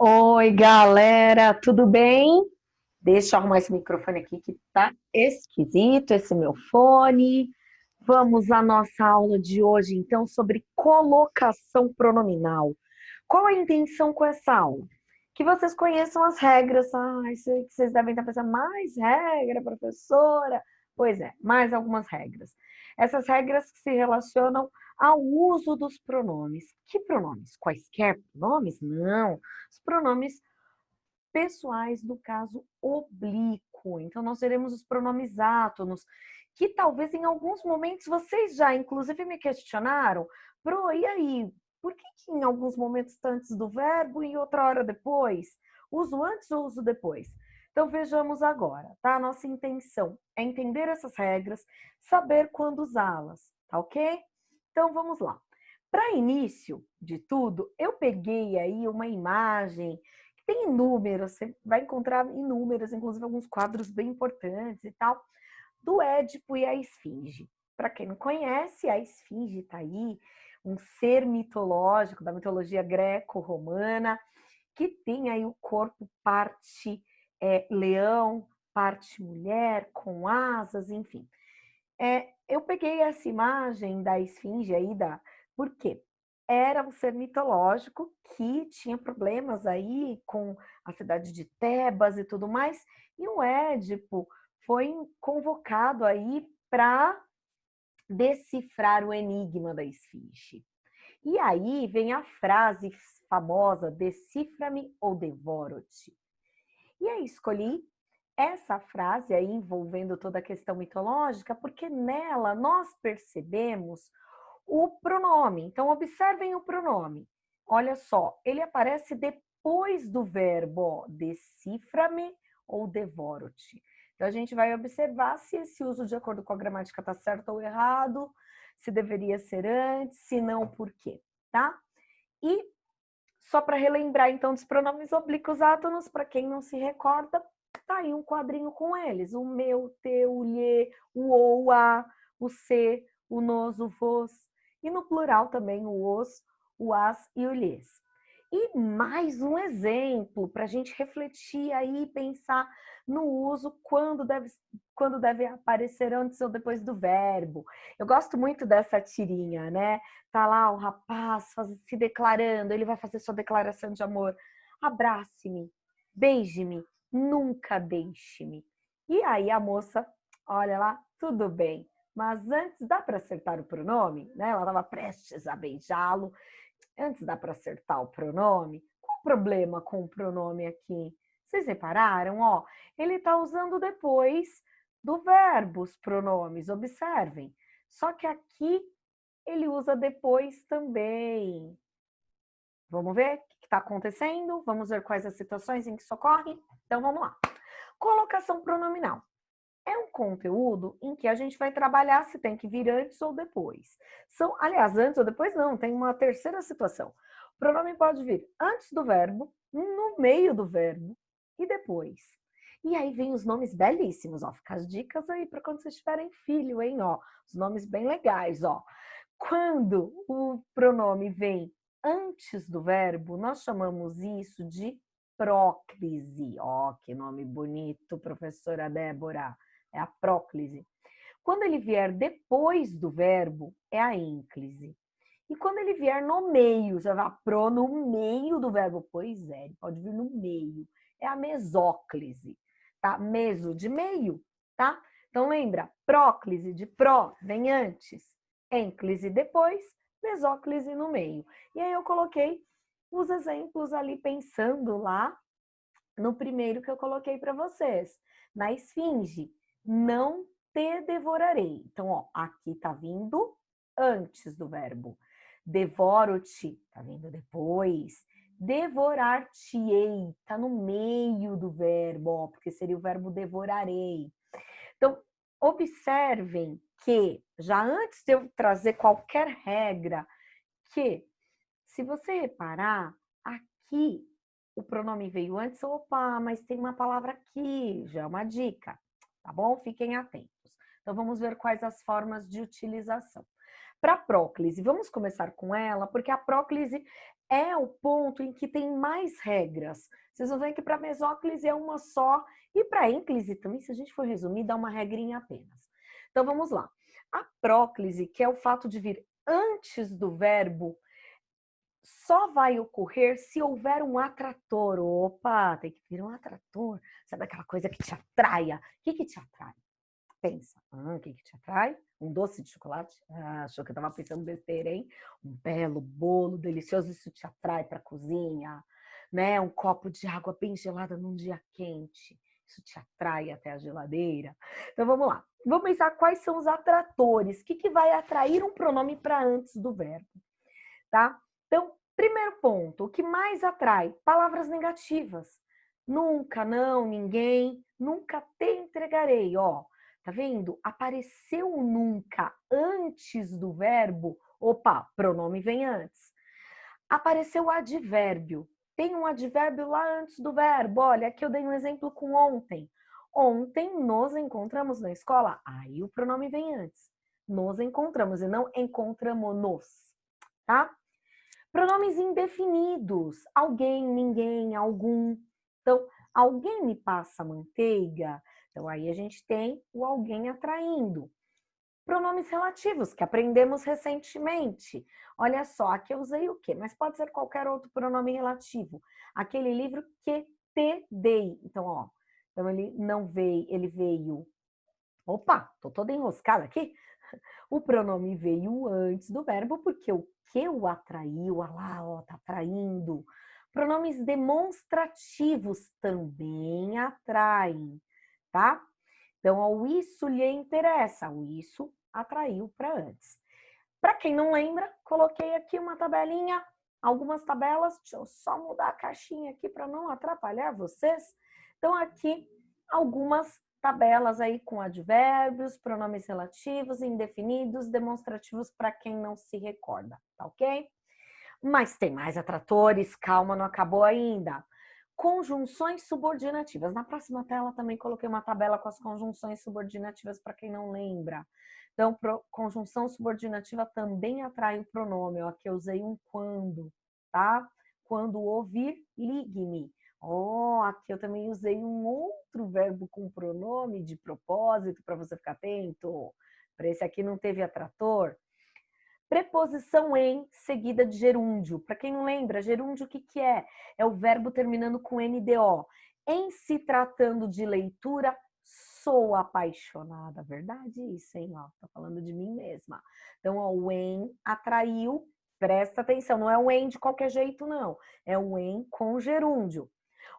Oi, galera, tudo bem? Deixa eu arrumar esse microfone aqui que tá esquisito, esse meu fone. Vamos à nossa aula de hoje, então, sobre colocação pronominal. Qual a intenção com essa aula? Que vocês conheçam as regras. Sei que vocês devem estar pensando, mais regra, professora? Pois é, mais algumas regras. Essas regras que se relacionam ao uso dos pronomes. Que pronomes? Quaisquer pronomes? Não. Os pronomes pessoais do caso oblíquo. Então, nós teremos os pronomes átonos, que talvez em alguns momentos vocês já, inclusive, me questionaram, Pro, e aí? Por que em alguns momentos está antes do verbo e outra hora depois? Uso antes ou uso depois? Então, vejamos agora, tá? A nossa intenção é entender essas regras, saber quando usá-las, tá ok? Então, vamos lá. Para início de tudo, eu peguei aí uma imagem tem inúmeros, você vai encontrar inúmeros, inclusive alguns quadros bem importantes e tal, do Édipo e a Esfinge. Para quem não conhece, a Esfinge está aí, um ser mitológico da mitologia greco-romana, que tem aí o corpo parte leão, parte mulher, com asas, enfim. Eu peguei essa imagem da esfinge aí, por quê? Era um ser mitológico que tinha problemas aí com a cidade de Tebas e tudo mais, e o Édipo foi convocado aí para decifrar o enigma da esfinge. E aí vem a frase famosa, decifra-me ou devoro-te. E aí escolhi essa frase aí envolvendo toda a questão mitológica, porque nela nós percebemos o pronome. Então, observem o pronome. Olha só, ele aparece depois do verbo decifra-me ou devoro-te. Então, a gente vai observar se esse uso de acordo com a gramática está certo ou errado, se deveria ser antes, se não, por quê, tá? E só para relembrar, então, dos pronomes oblíquos átonos, para quem não se recorda, tá aí um quadrinho com eles. O meu, teu, o lhe, o ou, a, o se, o nos, o vos. E no plural também o os, o as e o lhes. E mais um exemplo para a gente refletir aí e pensar no uso quando deve aparecer antes ou depois do verbo. Eu gosto muito dessa tirinha, né? Tá lá o rapaz se declarando, ele vai fazer sua declaração de amor. Abrace-me, beije-me, nunca deixe-me. E aí a moça, olha lá, tudo bem. Mas antes dá para acertar o pronome, né? Ela estava prestes a beijá-lo. Antes dá para acertar o pronome. Qual o problema com o pronome aqui? Vocês repararam? Ó, ele está usando depois do verbo os pronomes, observem. Só que aqui ele usa depois também. Vamos ver o que está acontecendo? Vamos ver quais as situações em que isso ocorre? Então vamos lá. Colocação pronominal. É um conteúdo em que a gente vai trabalhar se tem que vir antes ou depois. Aliás, antes ou depois não, tem uma terceira situação. O pronome pode vir antes do verbo, no meio do verbo e depois. E aí vem os nomes belíssimos, ó. Fica as dicas aí para quando vocês tiverem filho, hein, ó. Os nomes bem legais, ó. Quando o pronome vem antes do verbo, nós chamamos isso de próclise. Ó, que nome bonito, professora Débora. É a próclise. Quando ele vier depois do verbo, é a ênclise. E quando ele vier no meio, você vai pro no meio do verbo, pois é, ele pode vir no meio. É a mesóclise, tá? Meso de meio, tá? Então lembra, próclise de pró vem antes, ênclise depois, mesóclise no meio. E aí eu coloquei os exemplos ali pensando lá no primeiro que eu coloquei para vocês, na esfinge. Não te devorarei. Então, ó, aqui tá vindo antes do verbo. Devoro-te, tá vindo depois. Devorar-te-ei, tá no meio do verbo, ó, porque seria o verbo devorarei. Então, observem que, já antes de eu trazer qualquer regra, que, se você reparar, aqui o pronome veio antes, opa, mas tem uma palavra aqui, já é uma dica, tá bom? Fiquem atentos. Então, vamos ver quais as formas de utilização. Para a próclise, vamos começar com ela, porque a próclise é o ponto em que tem mais regras. Vocês vão ver que para mesóclise é uma só, e para ínclise também, se a gente for resumir, dá uma regrinha apenas. Então vamos lá. A próclise, que é o fato de vir antes do verbo, só vai ocorrer se houver um atrator. Opa, tem que vir um atrator. Sabe aquela coisa que te atraia? O que te atrai? Pensa, o que te atrai? Um doce de chocolate? Ah, achou que eu estava pensando besteira, hein? Um belo bolo delicioso, isso te atrai para a cozinha, né? Um copo de água bem gelada num dia quente, isso te atrai até a geladeira. Então vamos lá, vamos pensar quais são os atratores, o que vai atrair um pronome para antes do verbo, tá? Então, primeiro ponto, o que mais atrai? Palavras negativas. Nunca, não, ninguém, nunca te entregarei, ó. Tá vendo? Apareceu o nunca antes do verbo, opa, pronome vem antes. Apareceu o advérbio. Tem um advérbio lá antes do verbo. Olha, aqui eu dei um exemplo com ontem. Ontem nos encontramos na escola. Aí o pronome vem antes. Nos encontramos e não encontramos-nos, tá? Pronomes indefinidos. Alguém, ninguém, algum. Então, alguém me passa manteiga. Então, aí a gente tem o alguém atraindo. Pronomes relativos, que aprendemos recentemente. Olha só, aqui eu usei o quê? Mas pode ser qualquer outro pronome relativo. Aquele livro que te dei. Então, ó. Então, ele não veio, ele veio... Opa, tô toda enroscada aqui. O pronome veio antes do verbo, porque o que o atraiu, olha lá, ó, tá atraindo. Pronomes demonstrativos também atraem, tá? Então, o isso lhe interessa, o isso atraiu para antes. Para quem não lembra, coloquei aqui uma tabelinha, algumas tabelas, deixa eu só mudar a caixinha aqui para não atrapalhar vocês. Então, aqui, algumas tabelas aí com advérbios, pronomes relativos, indefinidos, demonstrativos para quem não se recorda, tá ok? Mas tem mais atratores, calma, não acabou ainda. Conjunções subordinativas. Na próxima tela também coloquei uma tabela com as conjunções subordinativas para quem não lembra. Então, conjunção subordinativa também atrai o pronome. Ó, aqui eu usei um quando, tá? Quando ouvir, ligue-me. Ó, aqui eu também usei um outro verbo com pronome de propósito para você ficar atento. Para esse aqui não teve atrator. Preposição em seguida de gerúndio. Para quem não lembra, gerúndio o que é? É o verbo terminando com NDO. Em se tratando de leitura, sou apaixonada. Verdade isso, hein? Ó, tô falando de mim mesma. Então, ó, o em atraiu, presta atenção, não é o em de qualquer jeito, não. É o em com gerúndio.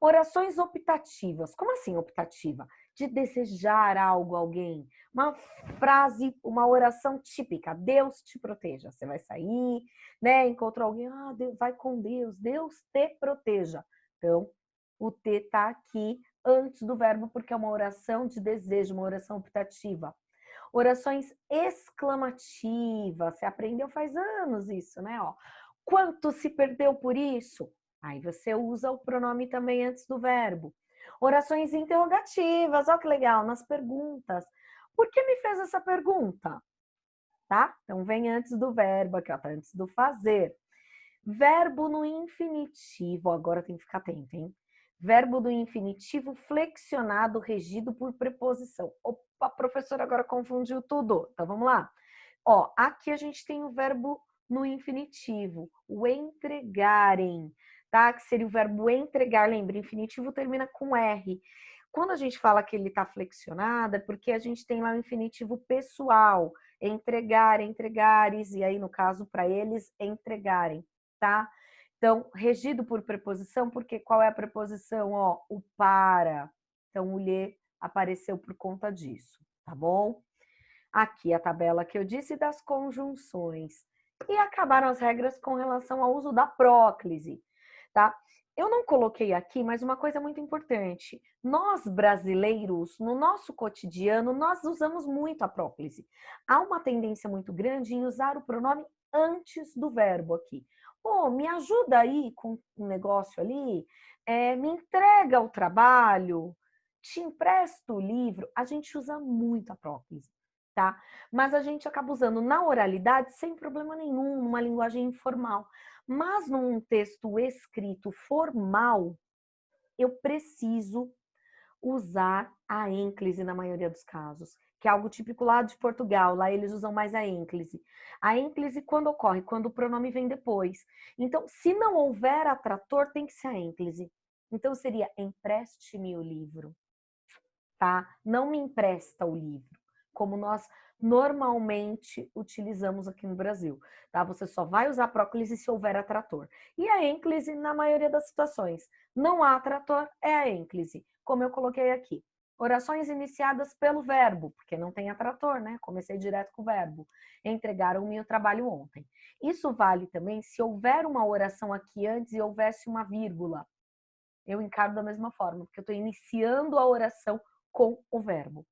Orações optativas. Como assim optativa? De desejar algo a alguém. Uma frase, uma oração típica. Deus te proteja. Você vai sair, né? Encontrou alguém, Deus, vai com Deus. Deus te proteja. Então, o te está aqui antes do verbo porque é uma oração de desejo, uma oração optativa. Orações exclamativas. Você aprendeu faz anos isso, né? Ó, quanto se perdeu por isso? Aí você usa o pronome também antes do verbo. Orações interrogativas, olha que legal, nas perguntas. Por que me fez essa pergunta? Tá? Então vem antes do verbo, aqui ó, tá antes do fazer. Verbo no infinitivo, agora tem que ficar atento, hein? Verbo do infinitivo flexionado, regido por preposição. Opa, professora, agora confundiu tudo. Então vamos lá. Ó, aqui a gente tem o verbo no infinitivo, o entregarem, tá? Que seria o verbo entregar, lembra, infinitivo termina com R. Quando a gente fala que ele está flexionado, é porque a gente tem lá o infinitivo pessoal, entregar, entregares, e aí no caso para eles entregarem, tá? Então, regido por preposição, porque qual é a preposição? Ó, o para. Então, o lhe apareceu por conta disso, tá bom? Aqui a tabela que eu disse das conjunções. E acabaram as regras com relação ao uso da próclise, tá? Eu não coloquei aqui, mas uma coisa muito importante. Nós, brasileiros, no nosso cotidiano, nós usamos muito a próclise. Há uma tendência muito grande em usar o pronome antes do verbo aqui. Pô, me ajuda aí com um negócio ali, me entrega o trabalho, te empresto o livro. A gente usa muito a próclise. Tá? Mas a gente acaba usando na oralidade sem problema nenhum, numa linguagem informal. Mas num texto escrito formal, eu preciso usar a ênclise na maioria dos casos, que é algo típico lá de Portugal, lá eles usam mais a ênclise. A ênclise quando ocorre? Quando o pronome vem depois. Então, se não houver atrator, tem que ser a ênclise. Então, seria empreste-me o livro, tá? Não me empresta o livro, como nós normalmente utilizamos aqui no Brasil, tá? Você só vai usar próclise se houver atrator. E a ênclise, na maioria das situações, não há atrator, é a ênclise, como eu coloquei aqui. Orações iniciadas pelo verbo, porque não tem atrator, né? Comecei direto com o verbo. Entregaram-me o trabalho ontem. Isso vale também se houver uma oração aqui antes e houvesse uma vírgula. Eu encaro da mesma forma, porque eu estou iniciando a oração com o verbo.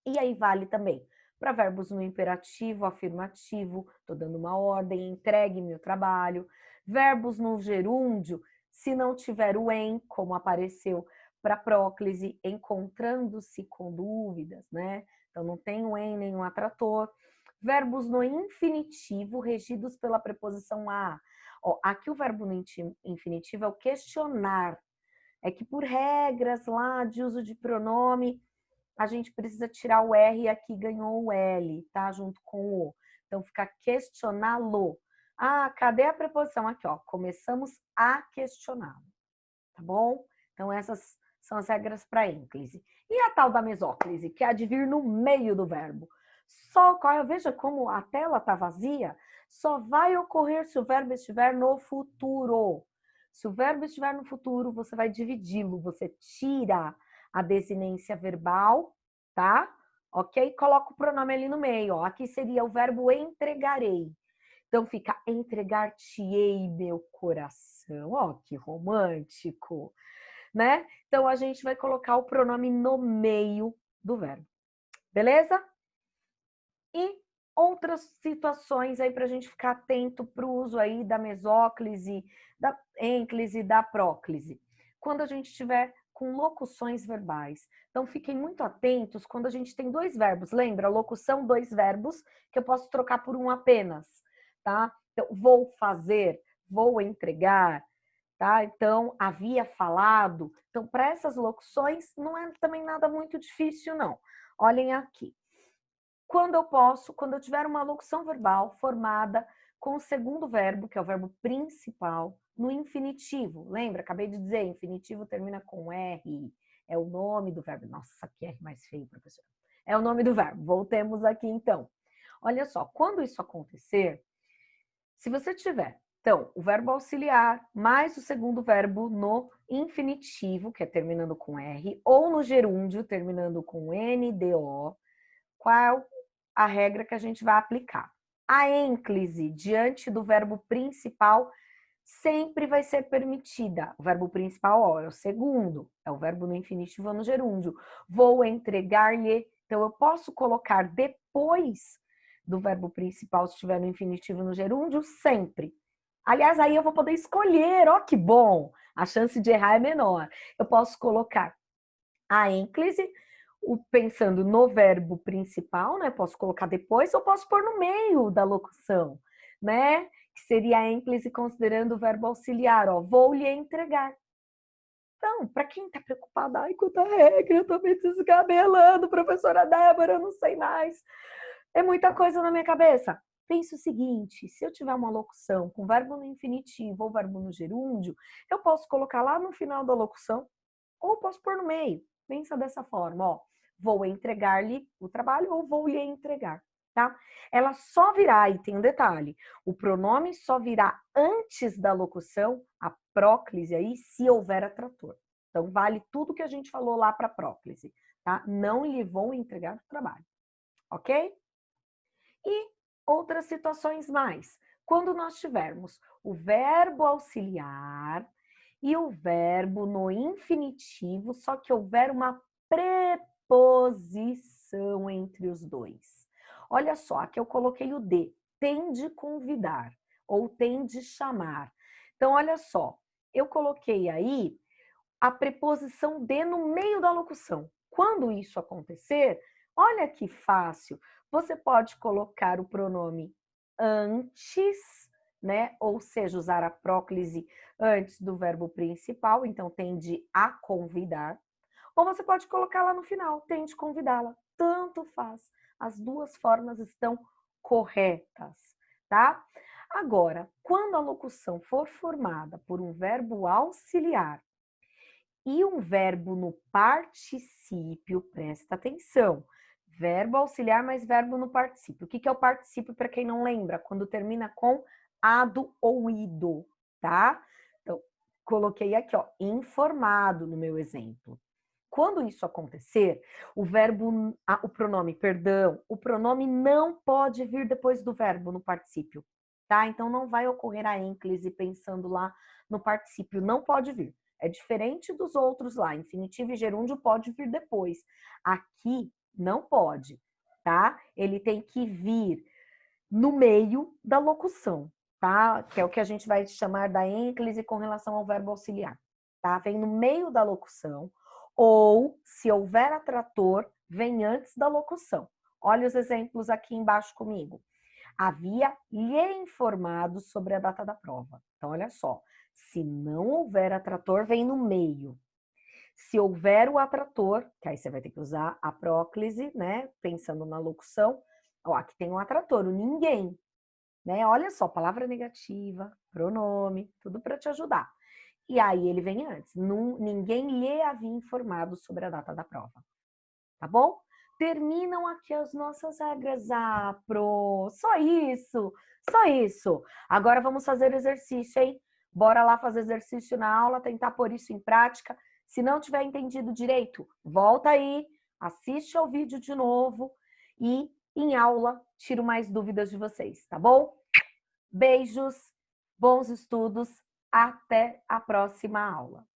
E aí vale também para verbos no imperativo, afirmativo, estou dando uma ordem, entregue-me o trabalho. Verbos no gerúndio, se não tiver o em, como apareceu para próclise, encontrando-se com dúvidas, né? Então não tem o em nenhum atrator. Verbos no infinitivo, regidos pela preposição a. Ó, aqui o verbo no infinitivo é o questionar. É que por regras lá de uso de pronome, a gente precisa tirar o R e aqui ganhou o L, tá? Junto com o O. Então, fica questioná-lo. Ah, cadê a preposição? Aqui, ó. Começamos a questioná-lo, tá bom? Então, essas são as regras para ênclise. E a tal da mesóclise, que é a de vir no meio do verbo. Só ocorre, veja como a tela está vazia, só vai ocorrer se o verbo estiver no futuro. Se o verbo estiver no futuro, você vai dividi-lo, você tira a desinência verbal, tá? Ok? Coloca o pronome ali no meio, ó. Aqui seria o verbo entregarei. Então fica entregar-te-ei meu coração. Ó, que romântico, né? Então a gente vai colocar o pronome no meio do verbo. Beleza? E outras situações aí para a gente ficar atento para o uso aí da mesóclise, da ênclise, da próclise. Quando a gente estiver com locuções verbais. Então, fiquem muito atentos quando a gente tem dois verbos. Lembra? Locução, dois verbos, que eu posso trocar por um apenas, tá? Então, vou fazer, vou entregar, tá? Então, havia falado. Então, para essas locuções, não é também nada muito difícil, não. Olhem aqui. Quando eu tiver uma locução verbal formada com o segundo verbo, que é o verbo principal, no infinitivo. Lembra? Acabei de dizer, infinitivo termina com R, é o nome do verbo. Nossa, que R mais feio, professor. É o nome do verbo. Voltemos aqui, então. Olha só, quando isso acontecer, se você tiver, então, o verbo auxiliar mais o segundo verbo no infinitivo, que é terminando com R, ou no gerúndio, terminando com NDO, qual a regra que a gente vai aplicar? A ênclise diante do verbo principal sempre vai ser permitida. O verbo principal, ó, é o segundo, é o verbo no infinitivo ou no gerúndio. Vou entregar-lhe. Então, eu posso colocar depois do verbo principal, se estiver no infinitivo ou no gerúndio, sempre. Aliás, aí eu vou poder escolher, ó, que bom! A chance de errar é menor. Eu posso colocar a ênclise, pensando no verbo principal, né? Posso colocar depois ou posso pôr no meio da locução, né? Que seria a ênclise considerando o verbo auxiliar, ó, vou lhe entregar. Então, para quem está preocupado, ai, quanta regra, eu tô me descabelando, professora Débora, eu não sei mais. É muita coisa na minha cabeça. Pense o seguinte, se eu tiver uma locução com verbo no infinitivo ou verbo no gerúndio, eu posso colocar lá no final da locução ou posso pôr no meio. Pensa dessa forma, ó. Vou entregar-lhe o trabalho ou vou lhe entregar, tá? Ela só virá, e tem um detalhe, o pronome só virá antes da locução, a próclise aí, se houver atrator. Então, vale tudo que a gente falou lá para próclise, tá? Não lhe vou entregar o trabalho, ok? E outras situações mais. Quando nós tivermos o verbo auxiliar e o verbo no infinitivo, só que houver uma preposição entre os dois. Olha só, aqui eu coloquei o de, tem de convidar ou tem de chamar. Então, olha só, eu coloquei aí a preposição de no meio da locução. Quando isso acontecer, olha que fácil, você pode colocar o pronome antes, né? Ou seja, usar a próclise antes do verbo principal, então tende a convidar. Ou você pode colocar lá no final, tende convidá-la. Tanto faz. As duas formas estão corretas, tá? Agora, quando a locução for formada por um verbo auxiliar e um verbo no particípio, presta atenção. Verbo auxiliar mais verbo no particípio. O que é o particípio, para quem não lembra? Quando termina com ado ou ido, tá? Então, coloquei aqui, ó, informado no meu exemplo. Quando isso acontecer, o pronome não pode vir depois do verbo no particípio, tá? Então não vai ocorrer a ênclise pensando lá no particípio, não pode vir. É diferente dos outros lá, infinitivo e gerúndio pode vir depois. Aqui não pode, tá? Ele tem que vir no meio da locução, tá? Que é o que a gente vai chamar da ênclise com relação ao verbo auxiliar, tá? Vem no meio da locução, ou, se houver atrator, vem antes da locução. Olha os exemplos aqui embaixo comigo. Havia lhe informado sobre a data da prova. Então, olha só. Se não houver atrator, vem no meio. Se houver o atrator, que aí você vai ter que usar a próclise, né? Pensando na locução. Ó, aqui tem um atrator, o ninguém. Né? Olha só, palavra negativa, pronome, tudo para te ajudar. E aí ele vem antes. Ninguém lhe havia informado sobre a data da prova. Tá bom? Terminam aqui as nossas regras. Ah, pro. Só isso. Só isso. Agora vamos fazer exercício, hein? Bora lá fazer exercício na aula, tentar pôr isso em prática. Se não tiver entendido direito, volta aí, assiste ao vídeo de novo e em aula tiro mais dúvidas de vocês, tá bom? Beijos, bons estudos, até a próxima aula.